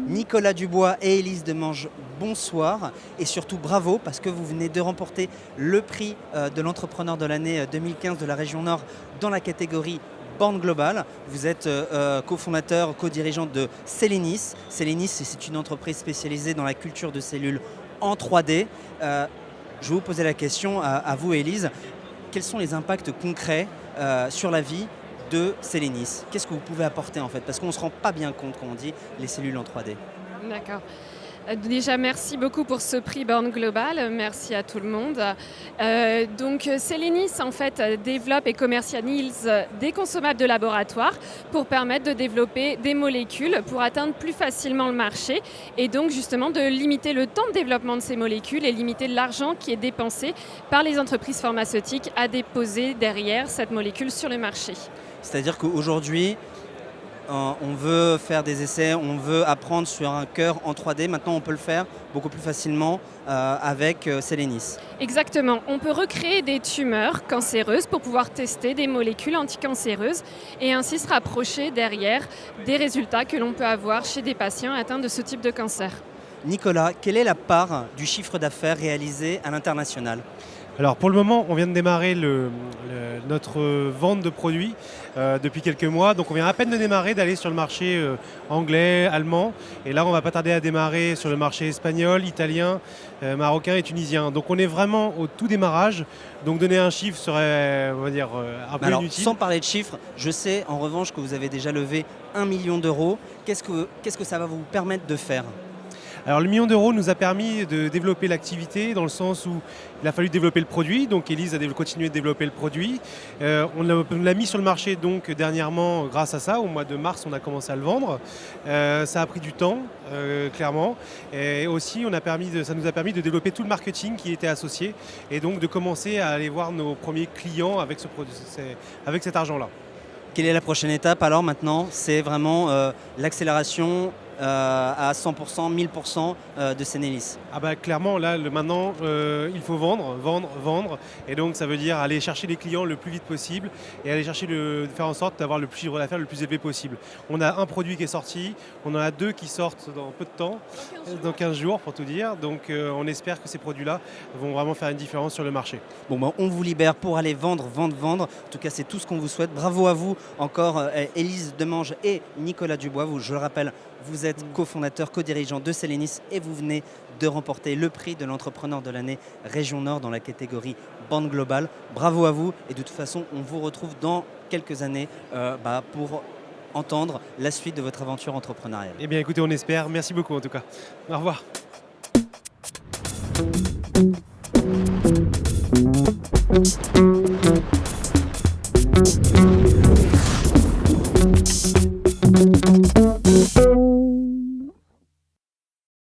Nicolas Dubois et Élise Demange, bonsoir et surtout bravo parce que vous venez de remporter le prix de l'entrepreneur de l'année 2015 de la région Nord dans la catégorie Born Global. Vous êtes cofondateur, co-dirigeant de Celenis. Celenis, c'est une entreprise spécialisée dans la culture de cellules en 3D. Je vais vous poser la question à vous, Élise. Quels sont les impacts concrets sur la vie de Celenis? Qu'est-ce que vous pouvez apporter en fait? Parce qu'on ne se rend pas bien compte quand on dit les cellules en 3D. D'accord. Déjà, merci beaucoup pour ce prix Born Global. Merci à tout le monde. Donc, Celenis, en fait, développe et commercialise des consommables de laboratoire pour permettre de développer des molécules pour atteindre plus facilement le marché et donc, justement, de limiter le temps de développement de ces molécules et limiter l'argent qui est dépensé par les entreprises pharmaceutiques à déposer derrière cette molécule sur le marché. C'est-à-dire qu'aujourd'hui, on veut faire des essais, on veut apprendre sur un cœur en 3D. Maintenant, on peut le faire beaucoup plus facilement avec Celenis. Exactement. On peut recréer des tumeurs cancéreuses pour pouvoir tester des molécules anticancéreuses et ainsi se rapprocher derrière des résultats que l'on peut avoir chez des patients atteints de ce type de cancer. Nicolas, quelle est la part du chiffre d'affaires réalisé à l'international ? Alors pour le moment, on vient de démarrer notre vente de produits depuis quelques mois. Donc on vient à peine de démarrer, d'aller sur le marché anglais, allemand. Et là, on va pas tarder à démarrer sur le marché espagnol, italien, marocain et tunisien. Donc on est vraiment au tout démarrage. Donc donner un chiffre serait, on va dire, un peu inutile. Sans parler de chiffres, je sais en revanche que vous avez déjà levé 1 million d'euros. Qu'est-ce que ça va vous permettre de faire ? Alors le million d'euros nous a permis de développer l'activité dans le sens où il a fallu développer le produit. Donc Élise a continué de développer le produit. On l'a mis sur le marché donc dernièrement grâce à ça. Au mois de mars, on a commencé à le vendre. Ça a pris du temps, clairement. Et aussi, ça nous a permis de développer tout le marketing qui était associé et donc de commencer à aller voir nos premiers clients avec cet argent-là. Quelle est la prochaine étape alors maintenant? C'est vraiment l'accélération à 100%, 1000% de Celenis. Ah bah clairement, là, maintenant, il faut vendre. Et donc, ça veut dire aller chercher les clients le plus vite possible et aller faire en sorte d'avoir le chiffre d'affaires le plus élevé possible. On a un produit qui est sorti, on en a 2 qui sortent dans peu de temps, dans 15 jours pour tout dire. Donc, on espère que ces produits-là vont vraiment faire une différence sur le marché. Bon, ben, on vous libère pour aller vendre. En tout cas, c'est tout ce qu'on vous souhaite. Bravo à vous encore, Élise Demange et Nicolas Dubois. Je le rappelle, vous êtes cofondateur, co-dirigeant de Celenis et vous venez de remporter le prix de l'entrepreneur de l'année Région Nord dans la catégorie Born Global. Bravo à vous et de toute façon, on vous retrouve dans quelques années pour entendre la suite de votre aventure entrepreneuriale. Eh bien écoutez, on espère. Merci beaucoup en tout cas. Au revoir.